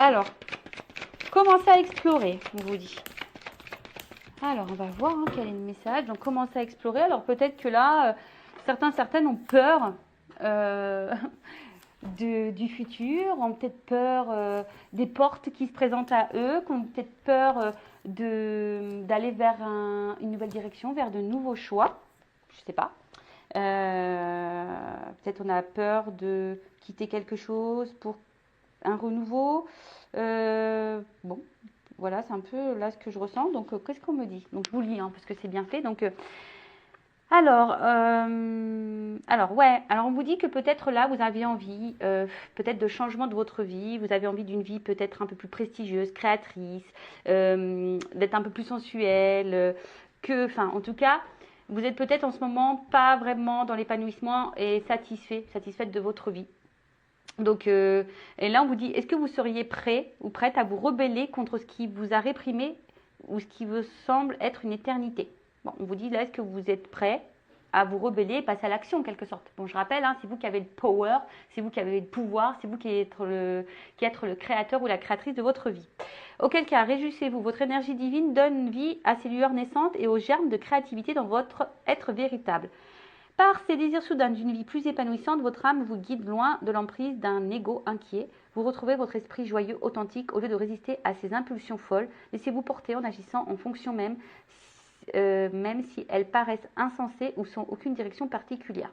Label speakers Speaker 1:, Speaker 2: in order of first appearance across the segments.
Speaker 1: Alors, commencez à explorer, on vous dit. Alors, on va voir quel est le message. Donc, commencez à explorer. Alors, peut-être que là, certaines ont peur du futur, ont peut-être peur des portes qui se présentent à eux, qui ont peut-être peur d'aller vers une nouvelle direction, vers de nouveaux choix. Je ne sais pas. Peut-être on a peur de quitter quelque chose pour un renouveau. Bon, voilà, c'est un peu là ce que je ressens. Donc, qu'est-ce qu'on me dit? Donc, je vous lis, parce que c'est bien fait. Donc, ouais. Alors, on vous dit que peut-être là, vous avez envie, peut-être de changement de votre vie. Vous avez envie d'une vie peut-être un peu plus prestigieuse, créatrice, d'être un peu plus sensuelle, en tout cas, vous êtes peut-être en ce moment pas vraiment dans l'épanouissement et satisfaite de votre vie. Donc, et là, on vous dit, est-ce que vous seriez prêt ou prête à vous rebeller contre ce qui vous a réprimé ou ce qui vous semble être une éternité? Bon, on vous dit là, est-ce que vous êtes prêt à vous rebeller et passer à l'action en quelque sorte? Bon, je rappelle, c'est vous qui avez le power, c'est vous qui avez le pouvoir, c'est vous qui êtes le créateur ou la créatrice de votre vie. Auquel cas, réjouissez-vous, votre énergie divine donne vie à ces lueurs naissantes et aux germes de créativité dans votre être véritable. Par ces désirs soudains d'une vie plus épanouissante, votre âme vous guide loin de l'emprise d'un ego inquiet. Vous retrouvez votre esprit joyeux, authentique, au lieu de résister à ses impulsions folles. Laissez-vous porter en agissant en fonction même si elles paraissent insensées ou sans aucune direction particulière.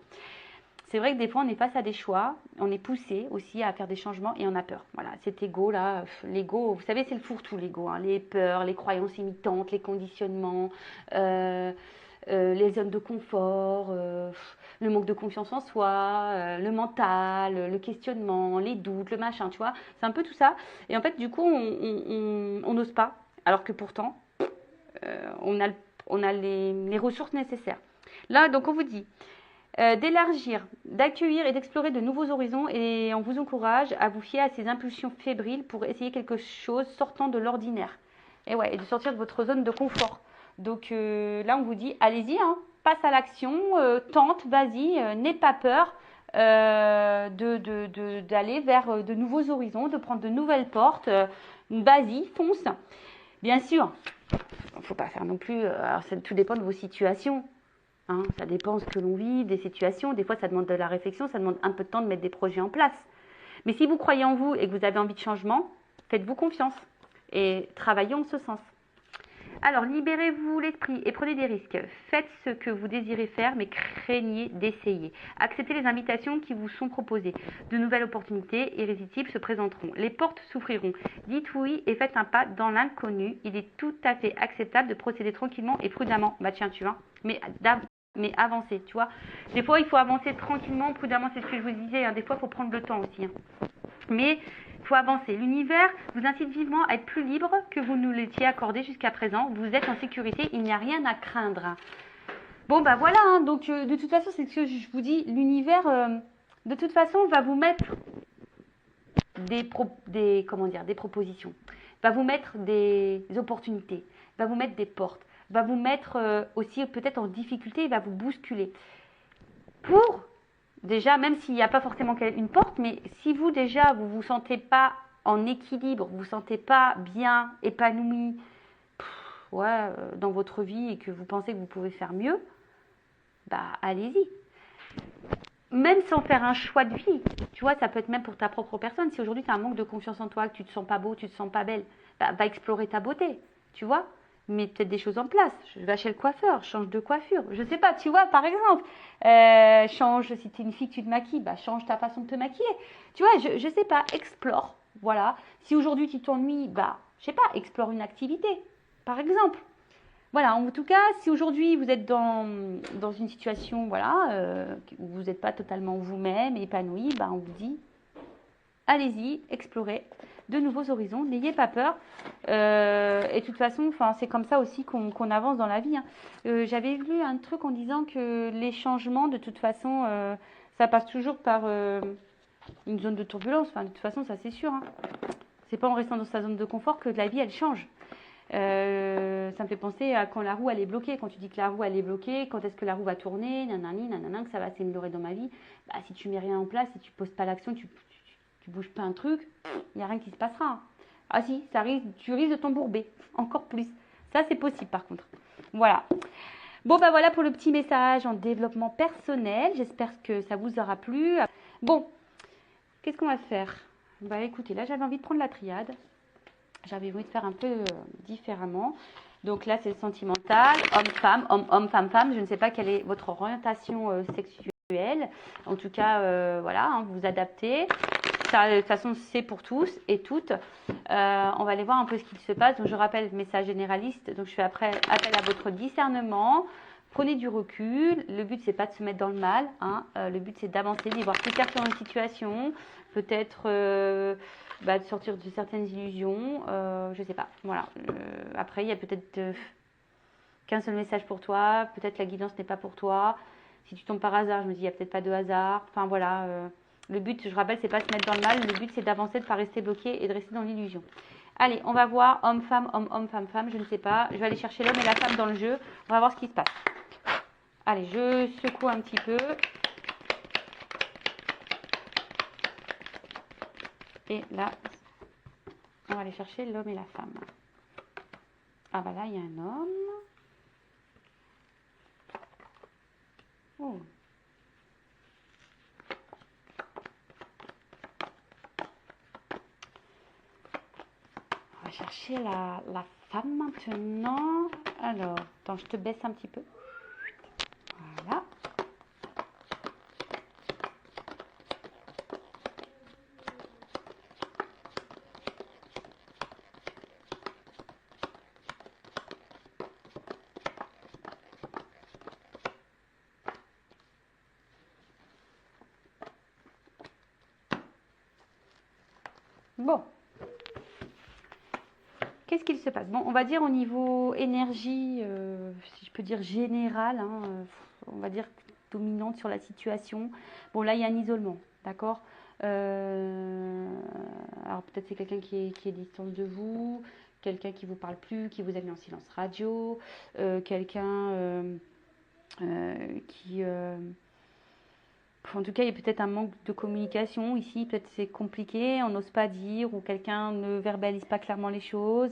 Speaker 1: C'est vrai que des fois, on est face à des choix, on est poussé aussi à faire des changements et on a peur. Voilà, cet ego-là, l'ego, vous savez, c'est le fourre-tout, l'ego. Les peurs, les croyances imitantes, les conditionnements, les zones de confort, le manque de confiance en soi, le mental, le questionnement, les doutes, le machin, tu vois. C'est un peu tout ça. Et en fait, du coup, on n'ose pas, alors que pourtant, on a les ressources nécessaires. Là, donc, on vous dit d'élargir, d'accueillir et d'explorer de nouveaux horizons et on vous encourage à vous fier à ces impulsions fébriles pour essayer quelque chose sortant de l'ordinaire. Et ouais, et de sortir de votre zone de confort. Donc là, on vous dit, allez-y, passe à l'action, tente, vas-y, n'aie pas peur d'aller vers de nouveaux horizons, de prendre de nouvelles portes. Vas-y, fonce. Bien sûr, il ne faut pas faire non plus, alors tout dépend de vos situations. Ça dépend de ce que l'on vit, des situations. Des fois, ça demande de la réflexion, ça demande un peu de temps de mettre des projets en place. Mais si vous croyez en vous et que vous avez envie de changement, faites-vous confiance et travaillons en ce sens. Alors, libérez-vous l'esprit et prenez des risques. Faites ce que vous désirez faire, mais craignez d'essayer. Acceptez les invitations qui vous sont proposées. De nouvelles opportunités irrésistibles se présenteront. Les portes s'ouvriront. Dites oui et faites un pas dans l'inconnu. Il est tout à fait acceptable de procéder tranquillement et prudemment. Bah tiens, tu vois, mais avancer, tu vois. Des fois, il faut avancer tranquillement, prudemment, c'est ce que je vous disais. Des fois, il faut prendre le temps aussi. Mais il faut avancer. L'univers vous incite vivement à être plus libre que vous nous l'étiez accordé jusqu'à présent. Vous êtes en sécurité, il n'y a rien à craindre. Bon, bah voilà, donc de toute façon, c'est ce que je vous dis. L'univers, de toute façon, va vous mettre des propositions, va vous mettre des opportunités, va vous mettre des portes, va vous mettre aussi peut-être en difficulté, il va vous bousculer. Pour déjà, même s'il n'y a pas forcément une porte, mais si vous déjà vous vous sentez pas en équilibre, vous vous sentez pas bien épanoui, dans votre vie et que vous pensez que vous pouvez faire mieux, bah allez-y. Même sans faire un choix de vie, tu vois, ça peut être même pour ta propre personne. Si aujourd'hui tu as un manque de confiance en toi, que tu te sens pas beau, tu te sens pas belle, bah, va explorer ta beauté, tu vois. Mets peut-être des choses en place. Je vais chez le coiffeur, change de coiffure. Je sais pas, tu vois, par exemple. Change, si tu es une fille que tu te maquilles, bah change ta façon de te maquiller. Tu vois, je sais pas, explore. Voilà. Si aujourd'hui tu t'ennuies, bah, je sais pas, explore une activité, par exemple. Voilà, en tout cas, si aujourd'hui vous êtes dans une situation où vous n'êtes pas totalement vous-même, épanoui, bah, on vous dit, allez-y, explorez de nouveaux horizons, n'ayez pas peur. Et de toute façon, c'est comme ça aussi qu'on avance dans la vie. J'avais lu un truc en disant que les changements, de toute façon, ça passe toujours par une zone de turbulence. De toute façon, ça c'est sûr. C'est pas en restant dans sa zone de confort que la vie, elle change. Ça me fait penser à quand la roue elle est bloquée, quand tu dis que la roue elle est bloquée, quand est-ce que la roue va tourner, nanani, nanana, que ça va s'améliorer dans ma vie. Bah, si tu mets rien en place, si tu poses pas l'action, tu bouges pas un truc, il n'y a rien qui se passera. Ah si, tu risques de t'embourber, encore plus. Ça, c'est possible par contre. Voilà. Bon, bah voilà pour le petit message en développement personnel. J'espère que ça vous aura plu. Bon, qu'est-ce qu'on va faire? Bah écoutez, là, j'avais envie de prendre la triade. J'avais envie de faire un peu différemment. Donc là, c'est le sentimental, homme-femme, homme-homme, femme-femme. Je ne sais pas quelle est votre orientation sexuelle. En tout cas, voilà, hein, vous vous adaptez. Ça, de toute façon, c'est pour tous et toutes. On va aller voir un peu ce qu'il se passe. Donc, je rappelle, message généraliste. Donc, je fais après appel à votre discernement. Prenez du recul. Le but, c'est pas de se mettre dans le mal. Hein. Le but, c'est d'avancer, d'y voir plus clair sur une situation. Peut-être de sortir de certaines illusions. Je sais pas. Voilà. Après, il y a peut-être qu'un seul message pour toi. Peut-être la guidance n'est pas pour toi. Si tu tombes par hasard, je me dis, il n'y a peut-être pas de hasard. Enfin, voilà. Le but, je rappelle, c'est pas de se mettre dans le mal. Le but, c'est d'avancer, de ne pas rester bloqué et de rester dans l'illusion. Allez, on va voir homme-femme, homme-homme, femme-femme. Je ne sais pas. Je vais aller chercher l'homme et la femme dans le jeu. On va voir ce qui se passe. Allez, je secoue un petit peu. Et là, on va aller chercher l'homme et la femme. Ah bah là, il y a un homme. Oh. On va chercher la femme maintenant. Alors, attends, je te baisse un petit peu. Voilà. Bon. Qu'est-ce qu'il se passe? Bon, on va dire au niveau énergie, si je peux dire générale, hein, on va dire dominante sur la situation. Bon, là, il y a un isolement, d'accord? Alors peut-être c'est quelqu'un qui est distant de vous, quelqu'un qui vous parle plus, qui vous a mis en silence radio, quelqu'un qui... en tout cas, il y a peut-être un manque de communication ici, peut-être c'est compliqué, on n'ose pas dire, ou quelqu'un ne verbalise pas clairement les choses.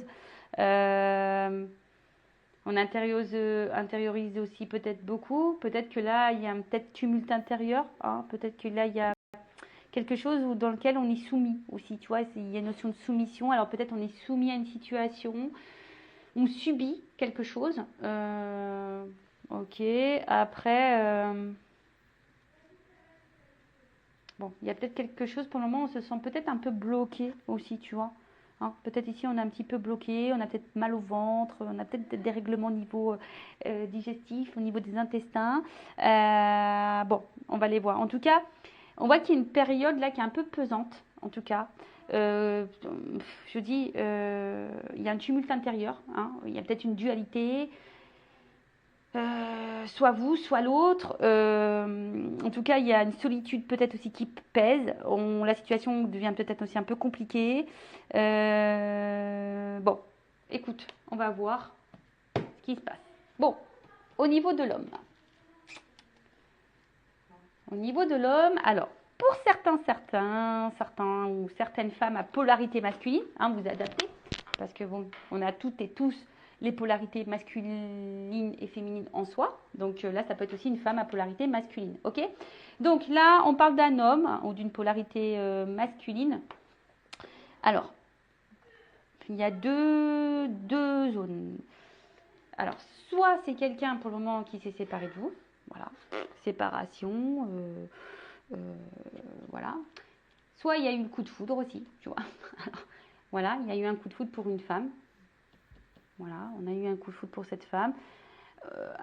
Speaker 1: On intériorise aussi peut-être beaucoup. Peut-être que là, il y a un peut-être tumulte intérieur. Hein. Peut-être que là, il y a quelque chose dans lequel on est soumis aussi. Tu vois, il y a une notion de soumission. Alors peut-être on est soumis à une situation, on subit quelque chose. Ok. Après, bon, il y a peut-être quelque chose pour le moment. On se sent peut-être un peu bloqué aussi, tu vois. Hein, peut-être ici on est un petit peu bloqué, on a peut-être mal au ventre, on a peut-être des dérèglements au niveau digestif, au niveau des intestins. Bon, on va les voir. En tout cas, on voit qu'il y a une période là qui est un peu pesante, en tout cas. Je dis, il y a un tumulte intérieur, hein, il y a peut-être une dualité. Soit vous, soit l'autre. En tout cas, il y a une solitude peut-être aussi qui pèse. La situation devient peut-être aussi un peu compliquée. Bon, écoute, on va voir ce qui se passe. Bon, au niveau de l'homme. Au niveau de l'homme, alors, pour certains ou certaines femmes à polarité masculine, hein, vous adaptez, parce que bon, on a toutes et tous les polarités masculines et féminines en soi. Donc là, ça peut être aussi une femme à polarité masculine. Ok? Donc là, on parle d'un homme ou d'une polarité masculine. Alors, il y a deux zones. Alors, soit c'est quelqu'un pour le moment qui s'est séparé de vous. Voilà. Séparation. Voilà. Soit il y a eu le coup de foudre aussi, tu vois. Alors, voilà, il y a eu un coup de foudre pour une femme. Voilà, on a eu un coup de foudre pour cette femme.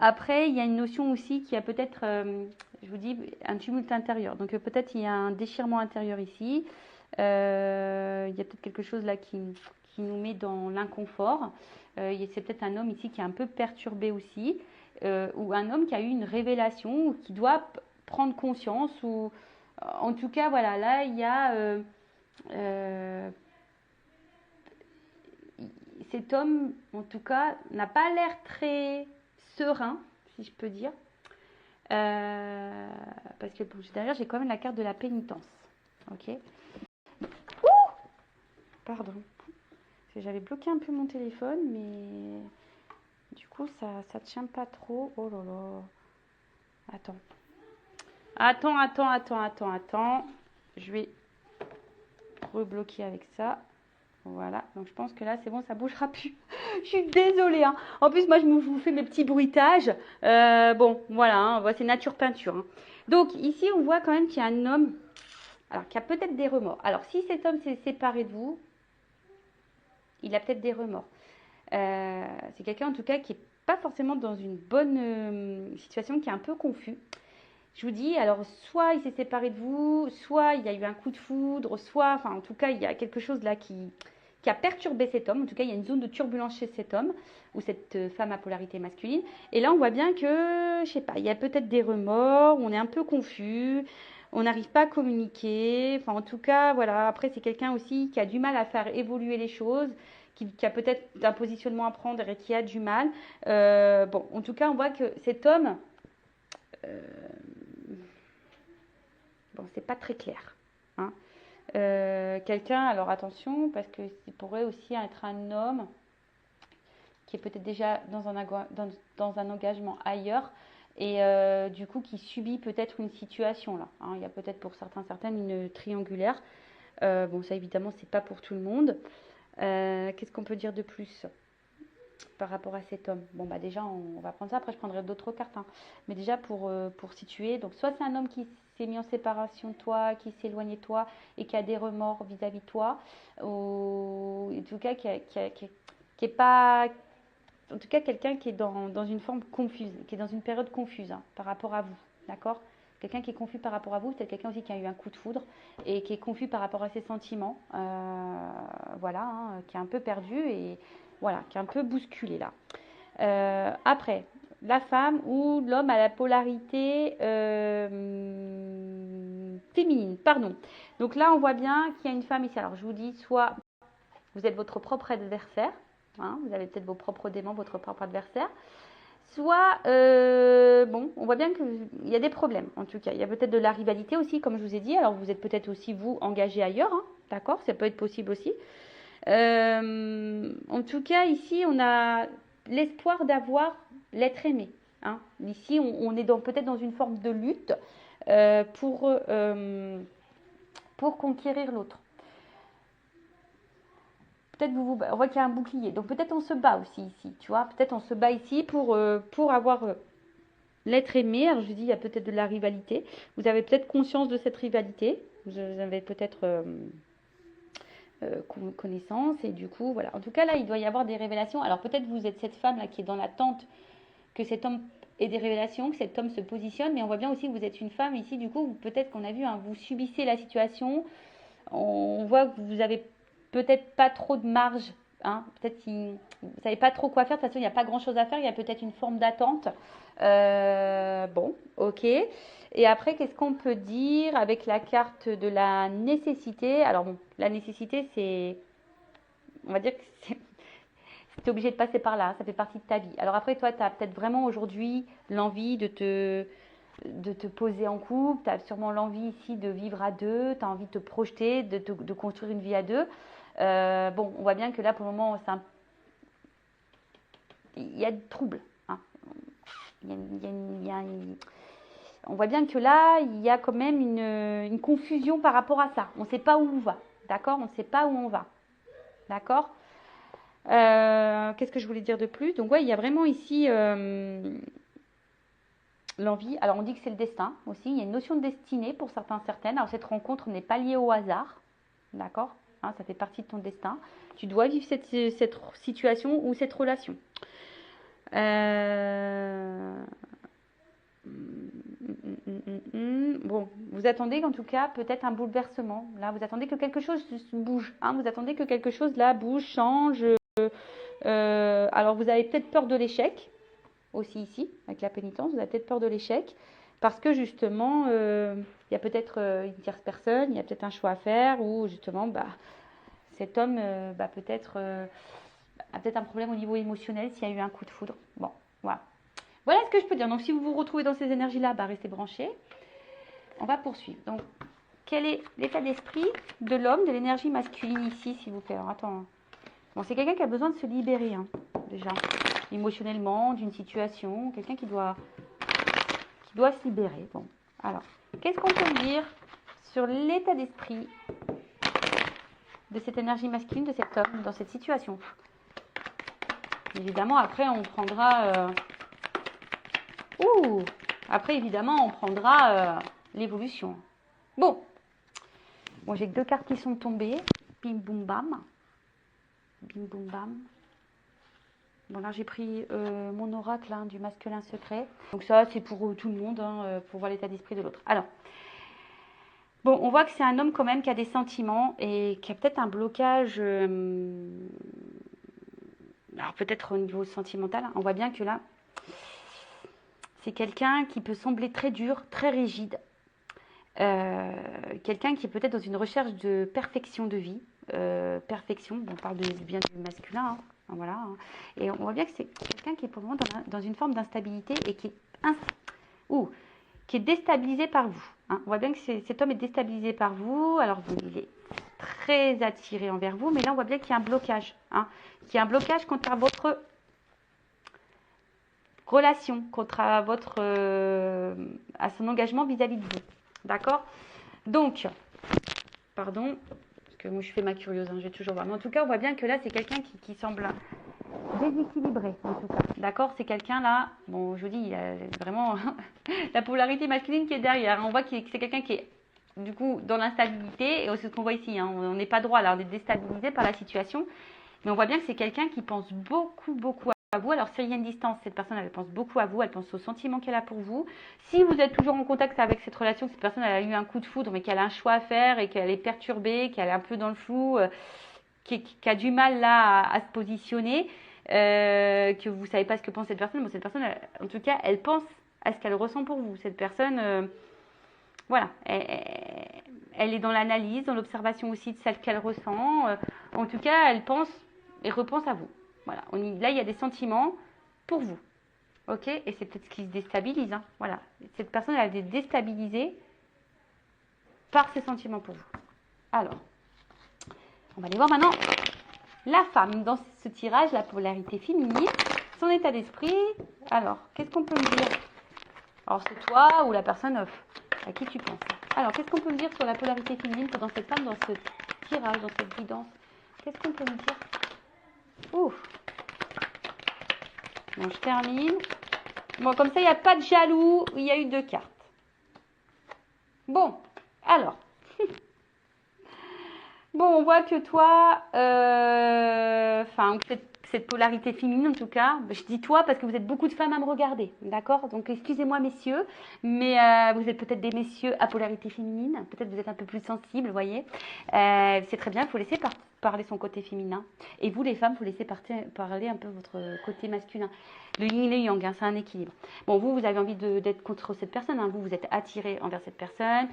Speaker 1: Après, il y a une notion aussi qui a peut-être, je vous dis, un tumulte intérieur. Donc peut-être il y a un déchirement intérieur ici. Il y a peut-être quelque chose là qui nous met dans l'inconfort. C'est peut-être un homme ici qui est un peu perturbé aussi. Ou un homme qui a eu une révélation, ou qui doit prendre conscience. Ou en tout cas, voilà, là, il y a... cet homme, en tout cas, n'a pas l'air très serein, si je peux dire. Parce que derrière, j'ai quand même la carte de la pénitence. Ok. Ouh, pardon. J'avais bloqué un peu mon téléphone, mais du coup, ça tient pas trop. Oh là là. Attends. Je vais rebloquer avec ça. Voilà, donc je pense que là, c'est bon, ça bougera plus. Je suis désolée, hein. En plus, moi, je vous fais mes petits bruitages. Bon, voilà, hein, c'est nature peinture, hein. Donc, ici, on voit quand même qu'il y a un homme, alors, qui a peut-être des remords. Alors, si cet homme s'est séparé de vous, il a peut-être des remords. C'est quelqu'un, en tout cas, qui n'est pas forcément dans une bonne situation, qui est un peu confus. Je vous dis, alors, soit il s'est séparé de vous, soit il y a eu un coup de foudre, soit, enfin, en tout cas, il y a quelque chose là qui a perturbé cet homme. En tout cas, il y a une zone de turbulence chez cet homme ou cette femme à polarité masculine. Et là, on voit bien que, je sais pas, il y a peut-être des remords, on est un peu confus, on n'arrive pas à communiquer. Enfin, en tout cas, voilà. Après, c'est quelqu'un aussi qui a du mal à faire évoluer les choses, qui a peut-être un positionnement à prendre et qui a du mal. Bon, en tout cas, on voit que cet homme, bon, c'est pas très clair, hein. Quelqu'un, alors attention, parce que ça pourrait aussi être un homme qui est peut-être déjà dans un engagement ailleurs et du coup qui subit peut-être une situation là, hein. Il y a peut-être pour certaines une triangulaire. Bon, ça évidemment, c'est pas pour tout le monde. Qu'est-ce qu'on peut dire de plus par rapport à cet homme? Bon, bah déjà, on va prendre ça. Après, je prendrai d'autres cartes, hein. Mais déjà, pour situer, donc soit c'est un homme qui s'est mis en séparation de toi, qui s'est éloigné de toi et qui a des remords vis-à-vis de toi, ou en tout cas, qui est pas. En tout cas, quelqu'un qui est dans une forme confuse, qui est dans une période confuse, hein, par rapport à vous. D'accord? Quelqu'un qui est confus par rapport à vous, c'est quelqu'un aussi qui a eu un coup de foudre et qui est confus par rapport à ses sentiments. Voilà, hein, qui est un peu perdu et voilà, qui est un peu bousculé là. Après, la femme ou l'homme à la polarité féminine, pardon. Donc là, on voit bien qu'il y a une femme ici. Alors, je vous dis, soit vous êtes votre propre adversaire, hein, vous avez peut-être vos propres démons, votre propre adversaire. Soit, bon, on voit bien qu'il y a des problèmes, en tout cas. Il y a peut-être de la rivalité aussi, comme je vous ai dit. Alors, vous êtes peut-être aussi, vous, engagé ailleurs, hein, d'accord? Ça peut être possible aussi. En tout cas, ici, on a l'espoir d'avoir l'être aimé, hein. Ici, on est peut-être dans une forme de lutte pour conquérir l'autre. Peut-être on voit qu'il y a un bouclier. Donc peut-être on se bat aussi ici, tu vois. Peut-être on se bat ici pour avoir l'être aimé. Alors je dis, il y a peut-être de la rivalité. Vous avez peut-être conscience de cette rivalité. Vous avez peut-être connaissance. Et du coup, voilà. En tout cas, là, il doit y avoir des révélations. Alors peut-être vous êtes cette femme là qui est dans l'attente que cet homme ait des révélations, que cet homme se positionne. Mais on voit bien aussi que vous êtes une femme ici. Du coup, peut-être qu'on a vu, hein, vous subissez la situation. On voit que vous avez peut-être pas trop de marge, hein. Peut-être que vous ne savez pas trop quoi faire. De toute façon, il n'y a pas grand-chose à faire. Il y a peut-être une forme d'attente. Bon, ok. Et après, qu'est-ce qu'on peut dire avec la carte de la nécessité? Alors bon, la nécessité, c'est, on va dire que c'est tu es obligé de passer par là, ça fait partie de ta vie. Alors après, toi, tu as peut-être vraiment aujourd'hui l'envie de te poser en couple, tu as sûrement l'envie ici de vivre à deux, tu as envie de te projeter, de construire une vie à deux. Bon, on voit bien que là, pour le moment, il y a du trouble, hein. On voit bien que là, il y a quand même une confusion par rapport à ça. On ne sait pas où on va, d'accord? On ne sait pas où on va, d'accord? Qu'est-ce que je voulais dire de plus? Donc, ouais, il y a vraiment ici l'envie. Alors, on dit que c'est le destin aussi. Il y a une notion de destinée pour certaines. Alors, cette rencontre n'est pas liée au hasard. D'accord, hein, ça fait partie de ton destin. Tu dois vivre cette situation ou cette relation. Bon, vous attendez en tout cas peut-être un bouleversement. Là, vous attendez que quelque chose bouge, hein. Vous attendez que quelque chose là bouge, change. Alors, vous avez peut-être peur de l'échec aussi ici, avec la pénitence. Vous avez peut-être peur de l'échec parce que justement, il y a peut-être une tierce personne, il y a peut-être un choix à faire ou justement, bah, cet homme peut-être a peut-être un problème au niveau émotionnel s'il y a eu un coup de foudre. Bon, voilà. Voilà ce que je peux dire. Donc, si vous vous retrouvez dans ces énergies-là, bah, restez branchés. On va poursuivre. Donc, quel est l'état d'esprit de l'homme, de l'énergie masculine ici, s'il vous plaît? Alors, attends. Bon, c'est quelqu'un qui a besoin de se libérer, hein, déjà, émotionnellement, d'une situation, quelqu'un qui doit se libérer. Bon, alors, qu'est-ce qu'on peut dire sur l'état d'esprit de cette énergie masculine, de cet homme, dans cette situation? Évidemment, après, on prendra... Après, évidemment, on prendra l'évolution. Bon, j'ai que 2 cartes qui sont tombées. Bim, boum, bam. Bim, boum, bam. Bon, là, j'ai pris mon oracle hein, du masculin secret. Donc ça, c'est pour tout le monde, hein, pour voir l'état d'esprit de l'autre. Alors, bon, on voit que c'est un homme quand même qui a des sentiments et qui a peut-être un blocage... alors, peut-être au niveau sentimental. Hein, on voit bien que là, c'est quelqu'un qui peut sembler très dur, très rigide. Quelqu'un qui est peut-être dans une recherche de perfection de vie. Perfection, on parle bien du masculin, hein, voilà. Hein. Et on voit bien que c'est quelqu'un qui est pour le moment dans une forme d'instabilité et qui est déstabilisé par vous. Hein. On voit bien que cet homme est déstabilisé par vous. Alors, il est très attiré envers vous, mais là, on voit bien qu'il y a un blocage. Hein, qu'il y a un blocage contre votre relation, contre à son engagement vis-à-vis de vous. D'accord? Donc, pardon, parce que moi je fais ma curieuse, hein, je vais toujours voir. Mais en tout cas, on voit bien que là, c'est quelqu'un qui semble déséquilibré, en tout cas. D'accord? C'est quelqu'un là, bon, je vous dis, il y a vraiment la polarité masculine qui est derrière. On voit que c'est quelqu'un qui est, du coup, dans l'instabilité, et c'est ce qu'on voit ici, hein, on n'est pas droit là, on est déstabilisé par la situation. Mais on voit bien que c'est quelqu'un qui pense beaucoup, beaucoup à vous. Alors, s'il y a une distance, cette personne, elle pense beaucoup à vous, elle pense aux sentiments qu'elle a pour vous. Si vous êtes toujours en contact avec cette relation, que cette personne elle a eu un coup de foudre, mais qu'elle a un choix à faire et qu'elle est perturbée, qu'elle est un peu dans le flou, qui a du mal là à se positionner, que vous ne savez pas ce que pense cette personne, bon, cette personne, en tout cas, elle pense à ce qu'elle ressent pour vous. Cette personne, voilà, elle est dans l'analyse, dans l'observation aussi de celle qu'elle ressent. En tout cas, elle pense et repense à vous. Voilà, là, il y a des sentiments pour vous. Ok? Et c'est peut-être ce qui se déstabilise. Hein. Voilà. Cette personne, elle est déstabilisée par ses sentiments pour vous. Alors, on va aller voir maintenant la femme dans ce tirage, la polarité féminine, son état d'esprit. Alors, qu'est-ce qu'on peut me dire? Alors, c'est toi ou la personne à qui tu penses. Alors, qu'est-ce qu'on peut me dire sur la polarité féminine dans cette femme, dans ce tirage, dans cette guidance? Qu'est-ce qu'on peut me dire? Ouf. Bon, je termine. Bon, comme ça, il n'y a pas de jaloux. Il y a eu 2 cartes. Bon, alors. Bon, on voit que toi, cette polarité féminine en tout cas, je dis toi parce que vous êtes beaucoup de femmes à me regarder, d'accord? Donc excusez-moi messieurs, mais vous êtes peut-être des messieurs à polarité féminine, peut-être vous êtes un peu plus sensibles, vous voyez. C'est très bien, il faut laisser parler son côté féminin. Et vous les femmes, il faut laisser parler un peu votre côté masculin. Le yin et le yang, hein, c'est un équilibre. Bon, vous avez envie d'être contre cette personne, hein, vous êtes attiré envers cette personne.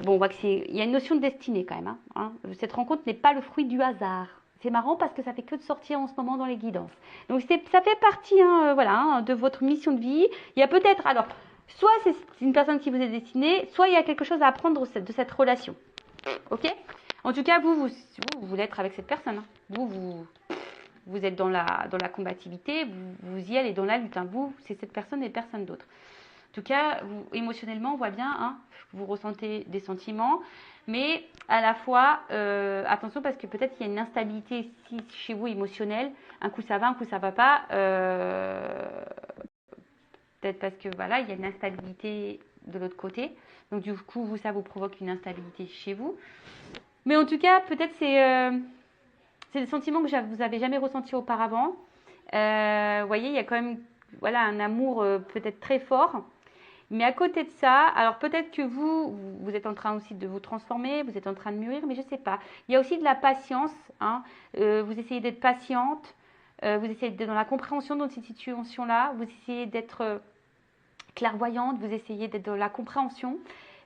Speaker 1: Bon, on voit qu'il y a une notion de destinée quand même. Hein. Cette rencontre n'est pas le fruit du hasard. C'est marrant parce que ça fait que de sortir en ce moment dans les guidances. Donc ça fait partie de votre mission de vie. Il y a peut-être, alors, soit c'est une personne qui vous est destinée, soit il y a quelque chose à apprendre de cette relation. Ok? En tout cas, vous voulez être avec cette personne. Hein. Vous êtes dans la combativité, vous y allez dans la lutte. Hein. Vous, c'est cette personne et personne d'autre. En tout cas, émotionnellement, on voit bien, hein, vous ressentez des sentiments, mais à la fois, attention parce que peut-être qu'il y a une instabilité ici chez vous émotionnelle. Un coup ça va, un coup ça va pas. Peut-être parce que voilà, il y a une instabilité de l'autre côté. Donc du coup, ça vous provoque une instabilité chez vous. Mais en tout cas, peut-être c'est des sentiments que vous avez jamais ressentis auparavant. Vous voyez, il y a quand même un amour peut-être très fort. Mais à côté de ça, alors peut-être que vous êtes en train aussi de vous transformer, vous êtes en train de mûrir, mais je ne sais pas. Il y a aussi de la patience. Hein. Vous essayez d'être patiente, vous essayez d'être dans la compréhension de cette situation-là, vous essayez d'être clairvoyante, vous essayez d'être dans la compréhension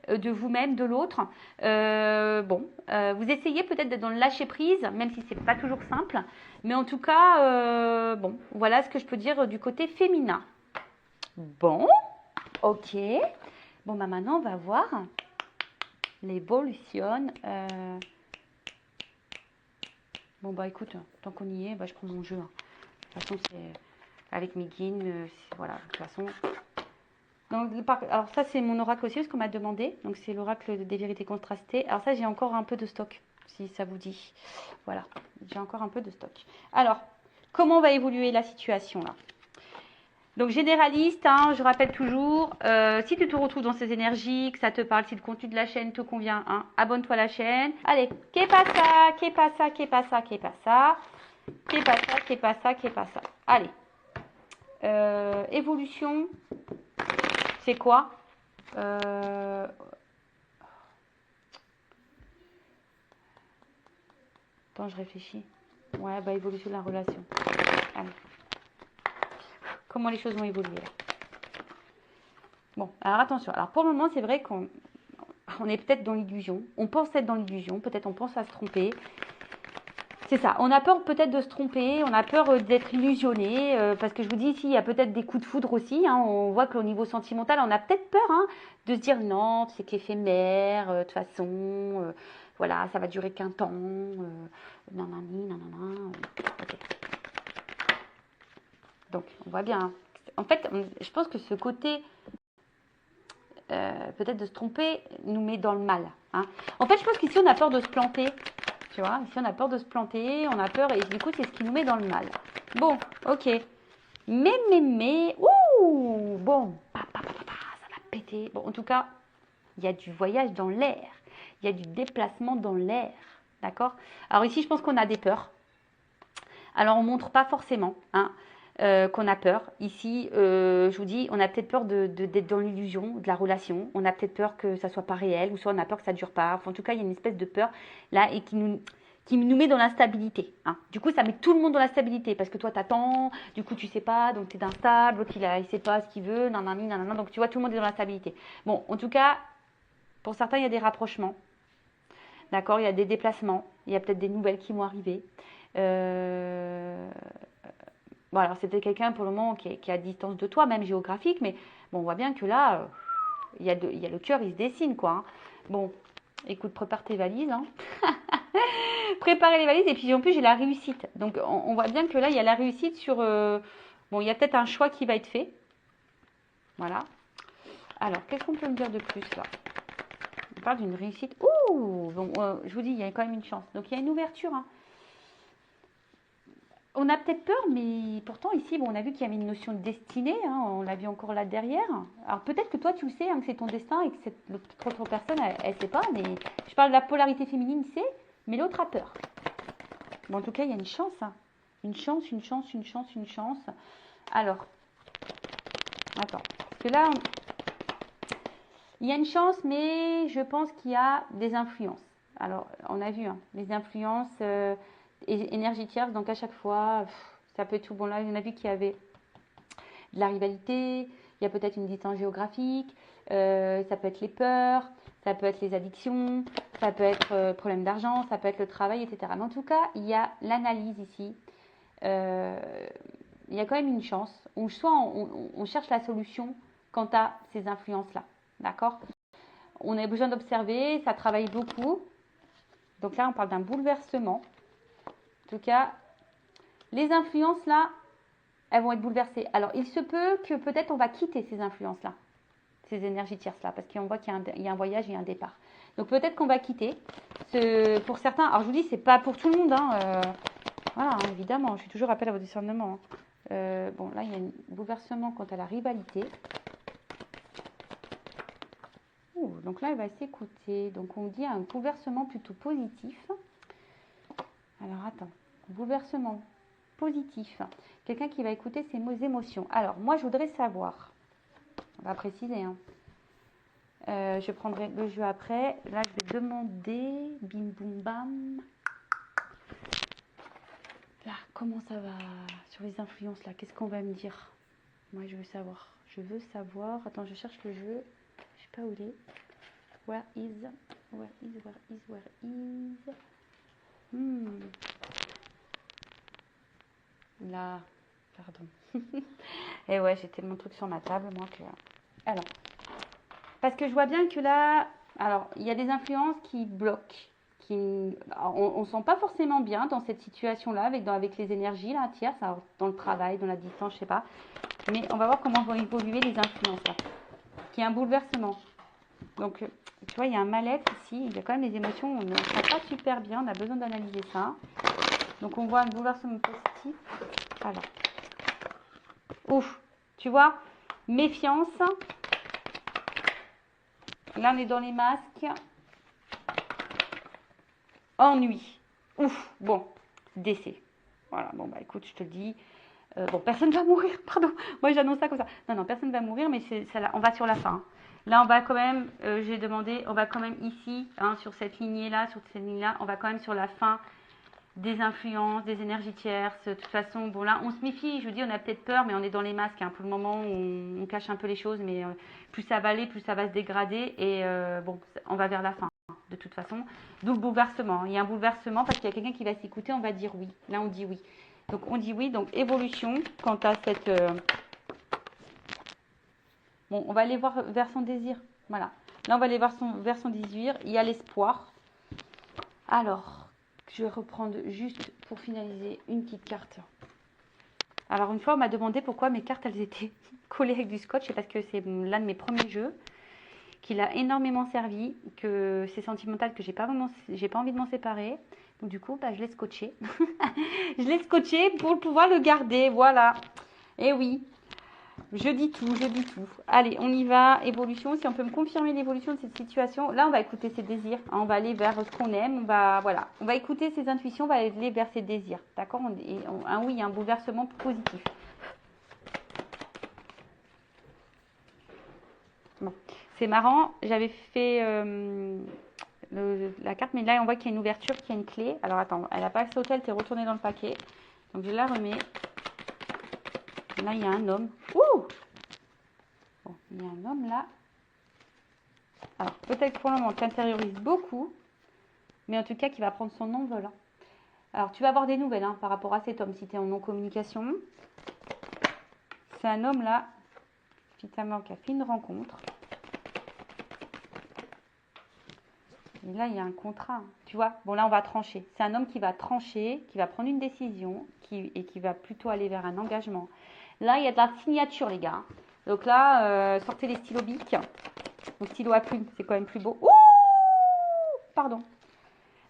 Speaker 1: de vous-même, de l'autre. Vous essayez peut-être d'être dans le lâcher-prise, même si ce n'est pas toujours simple. Mais en tout cas, voilà ce que je peux dire du côté féminin. Bon. Ok. Bon, maintenant, on va voir l'évolution Bon, bah écoute, tant qu'on y est, bah, je prends mon jeu. Hein. De toute façon, c'est avec mes guines. Voilà, de toute façon. Donc, alors ça, c'est mon oracle aussi, ce qu'on m'a demandé. Donc, c'est l'oracle des vérités contrastées. Alors ça, j'ai encore un peu de stock, si ça vous dit. Voilà, j'ai encore un peu de stock. Alors, comment va évoluer la situation là? Donc généraliste, hein, je rappelle toujours, si tu te retrouves dans ces énergies, que ça te parle, si le contenu de la chaîne te convient, hein, abonne-toi à la chaîne. Allez, qu'est pas ça, qu'est pas ça, qu'est pas ça, qu'est pas ça, qu'est pas ça, qu'est pas ça, qu'est pas ça. Allez, évolution, c'est quoi? Attends, je réfléchis. Ouais, bah évolution de la relation. Allez. Comment les choses vont évoluer là? Bon, alors attention. Alors pour le moment, c'est vrai qu'on est peut-être dans l'illusion. On pense être dans l'illusion. Peut-être on pense à se tromper. C'est ça. On a peur peut-être de se tromper. On a peur d'être illusionné. Parce que je vous dis ici, il y a peut-être des coups de foudre aussi. Hein. On voit qu'au niveau sentimental, on a peut-être peur hein, de se dire non, c'est qu'éphémère. De toute façon, voilà, ça va durer qu'un temps. Nanani, nanana. Ok. Donc, on voit bien. Hein. En fait, je pense que ce côté peut-être de se tromper nous met dans le mal. Hein. En fait, je pense qu'ici, on a peur de se planter. Tu vois, ici, on a peur de se planter, on a peur, et du coup, c'est ce qui nous met dans le mal. Bon, ok. Mais, ouh, bon, ça va péter. Bon, en tout cas, il y a du voyage dans l'air. Il y a du déplacement dans l'air. D'accord? Alors ici, je pense qu'on a des peurs. Alors, on ne montre pas forcément, hein. Qu'on a peur. Ici, je vous dis, on a peut-être peur d'être dans l'illusion de la relation. On a peut-être peur que ça soit pas réel, ou soit on a peur que ça dure pas. Enfin, en tout cas, il y a une espèce de peur là et qui nous met dans l'instabilité. Hein. Du coup, ça met tout le monde dans l'instabilité parce que toi, t'attends, du coup, tu sais pas, donc tu es instable, l'autre, il sait pas ce qu'il veut, nanana, donc tu vois, tout le monde est dans l'instabilité. Bon, en tout cas, pour certains, il y a des rapprochements. D'accord, il y a des déplacements, il y a peut-être des nouvelles qui vont arriver. Bon, alors c'était quelqu'un pour le moment qui est à distance de toi, même géographique, mais bon, on voit bien que là, il y a le cœur, il se dessine, quoi. Hein. Bon, écoute, prépare tes valises. Hein. Préparer les valises, et puis en plus, j'ai la réussite. Donc, on voit bien que là, il y a la réussite sur... bon, il y a peut-être un choix qui va être fait. Voilà. Alors, qu'est-ce qu'on peut me dire de plus, là? On parle d'une réussite. Ouh bon, je vous dis, il y a quand même une chance. Donc, il y a une ouverture, hein. On a peut-être peur, mais pourtant ici, bon, on a vu qu'il y avait une notion de destinée, hein, on l'a vu encore là derrière. Alors peut-être que toi, tu sais hein, que c'est ton destin et que l'autre personne, elle ne sait pas, mais je parle de la polarité féminine, c'est, mais l'autre a peur. Bon, en tout cas, il y a une chance, hein. Une chance, une chance, une chance, une chance. Alors, attends, parce que là, il y a une chance, mais je pense qu'il y a des influences. Alors, on a vu, hein, les influences... énergie tierce, donc à chaque fois, ça peut être tout. Bon, là, on a vu qu'il y avait de la rivalité, il y a peut-être une distance géographique, ça peut être les peurs, ça peut être les addictions, ça peut être problème d'argent, ça peut être le travail, etc. Mais en tout cas, il y a l'analyse ici. Il y a quand même une chance, ou soit on cherche la solution quant à ces influences-là. D'accord? On a besoin d'observer, ça travaille beaucoup. Donc là, on parle d'un bouleversement. En tout cas, les influences là, elles vont être bouleversées. Alors, il se peut que peut-être on va quitter ces influences-là, ces énergies tierces-là, parce qu'on voit qu'il y a un voyage et un départ. Donc, peut-être qu'on va quitter. Pour certains, alors je vous dis, c'est pas pour tout le monde. Hein, voilà, hein, évidemment, je suis toujours appel à vos discernements. Hein. Bon, là, il y a un bouleversement quant à la rivalité. Donc là, elle va s'écouter. Donc, on dit un bouleversement plutôt positif. Alors, attends. Bouleversement positif. Quelqu'un qui va écouter ses émotions. Alors, moi, je voudrais savoir. On va préciser. Hein. Je prendrai le jeu après. Là, je vais demander. Bim, boum, bam. Là, comment ça va sur les influences, là? Qu'est-ce qu'on va me dire? Moi, je veux savoir. Je veux savoir. Attends, je cherche le jeu. Je sais pas où il est. Where is? Là, pardon. Et ouais, j'ai tellement de trucs sur ma table, moi, que... Alors, parce que je vois bien que là... Alors, il y a des influences qui bloquent, on ne sent pas forcément bien dans cette situation-là, avec les énergies, là, tierces, dans le travail, dans la distance, je sais pas. Mais on va voir comment vont évoluer les influences, là. Qu'il y a un bouleversement. Donc, tu vois, il y a un mal-être ici. Il y a quand même les émotions, on ne sent pas super bien, on a besoin d'analyser ça. Donc, on voit un bouleversement positif. Alors, ouf, tu vois, méfiance. Là, on est dans les masques. Ennui. Ouf, bon, décès. Voilà, bon, bah écoute, je te le dis. Bon, personne va mourir, pardon. Moi, j'annonce ça comme ça. Non, personne va mourir, mais on va sur la fin. Là, on va quand même, j'ai demandé, on va quand même ici, sur cette lignée-là, on va quand même sur la fin des influences, des énergies tierces. De toute façon, bon là, on se méfie. Je vous dis, on a peut-être peur, mais on est dans les masques. Pour le moment, on cache un peu les choses, mais plus ça va aller, plus ça va se dégrader. Et bon, on va vers la fin, de toute façon. D'où le bouleversement. Il y a un bouleversement parce qu'il y a quelqu'un qui va s'écouter, on va dire oui. Là, on dit oui. Donc, on dit oui. Donc, évolution quant à cette... Bon, on va aller voir vers son désir. Voilà. Là, on va aller voir vers son désir. Il y a l'espoir. Alors, je vais reprendre juste pour finaliser une petite carte. Alors, une fois, on m'a demandé pourquoi mes cartes, elles étaient collées avec du scotch. C'est parce que c'est l'un de mes premiers jeux qui a énormément servi, que c'est sentimental, que j'ai pas envie de m'en séparer. Donc, du coup, je l'ai scotché. Je l'ai scotché pour pouvoir le garder. Voilà. Et oui. Je dis tout. Allez, on y va. Évolution. Si on peut me confirmer l'évolution de cette situation. Là, on va écouter ses désirs. On va aller vers ce qu'on aime. On va écouter ses intuitions. On va aller vers ses désirs. D'accord? Oui, un bouleversement positif. Bon. C'est marrant. J'avais fait la carte. Mais là, on voit qu'il y a une ouverture, qu'il y a une clé. Alors, attends. Elle n'a pas sauté. Elle t'est retournée dans le paquet. Donc, je la remets. Là, il y a un homme. Ouh! Bon, il y a un homme là. Alors, peut-être que pour le moment, tu intériorises beaucoup, mais en tout cas, qui va prendre son envol. Alors, tu vas avoir des nouvelles par rapport à cet homme, si tu es en non-communication. C'est un homme là, finalement, qui a fait une rencontre. Et là, il y a un contrat, tu vois. Bon, là, on va trancher. C'est un homme qui va trancher, qui va prendre une décision et qui va plutôt aller vers un engagement. Là, il y a de la signature, les gars. Donc là, sortez les stylos bic. Donc, stylo à plume, c'est quand même plus beau. Ouh! Pardon.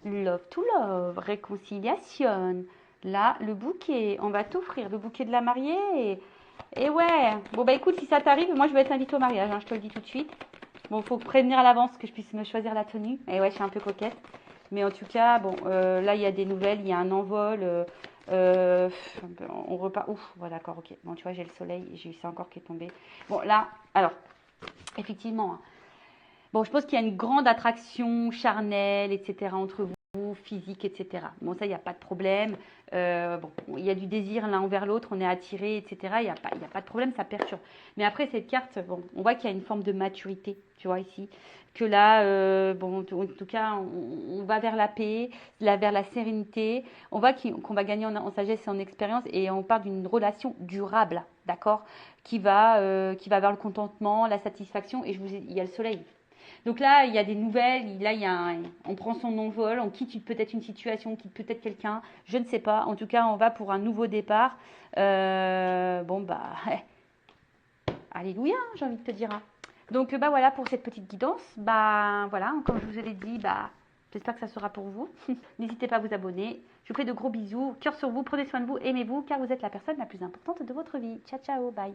Speaker 1: Love to love, réconciliation. Là, le bouquet, on va t'offrir le bouquet de la mariée. Et ouais. Bon, bah écoute, si ça t'arrive, moi, je vais être invitée au mariage, je te le dis tout de suite. Bon, il faut prévenir à l'avance que je puisse me choisir la tenue. Et ouais, je suis un peu coquette. Mais en tout cas, bon, là, il y a des nouvelles, il y a un envol. On repart. Ouf, voilà, d'accord, ok. Bon, tu vois, j'ai le soleil, j'ai eu ça encore qui est tombé. Bon, là, alors, effectivement. Bon, je pense qu'il y a une grande attraction charnelle, etc., entre vous, physique, etc. Bon, ça, il n'y a pas de problème. Bon, il y a du désir l'un envers l'autre, on est attiré, etc. Il n'y a pas de problème, ça perturbe. Mais après, cette carte, bon, on voit qu'il y a une forme de maturité, tu vois, ici. Que là, bon, en tout cas, on va vers la paix, vers la sérénité. On voit qu'on va gagner en sagesse et en expérience et on part d'une relation durable, d'accord, qui va vers le contentement, la satisfaction. Et il y a le soleil. Donc là, il y a des nouvelles, là, on prend son envol, on quitte peut-être une situation, on quitte peut-être quelqu'un, je ne sais pas. En tout cas, on va pour un nouveau départ. Bon, alléluia, j'ai envie de te dire. Donc, voilà pour cette petite guidance. Voilà, comme je vous l'ai dit, j'espère que ça sera pour vous. N'hésitez pas à vous abonner. Je vous fais de gros bisous, cœur sur vous, prenez soin de vous, aimez-vous, car vous êtes la personne la plus importante de votre vie. Ciao, ciao, bye.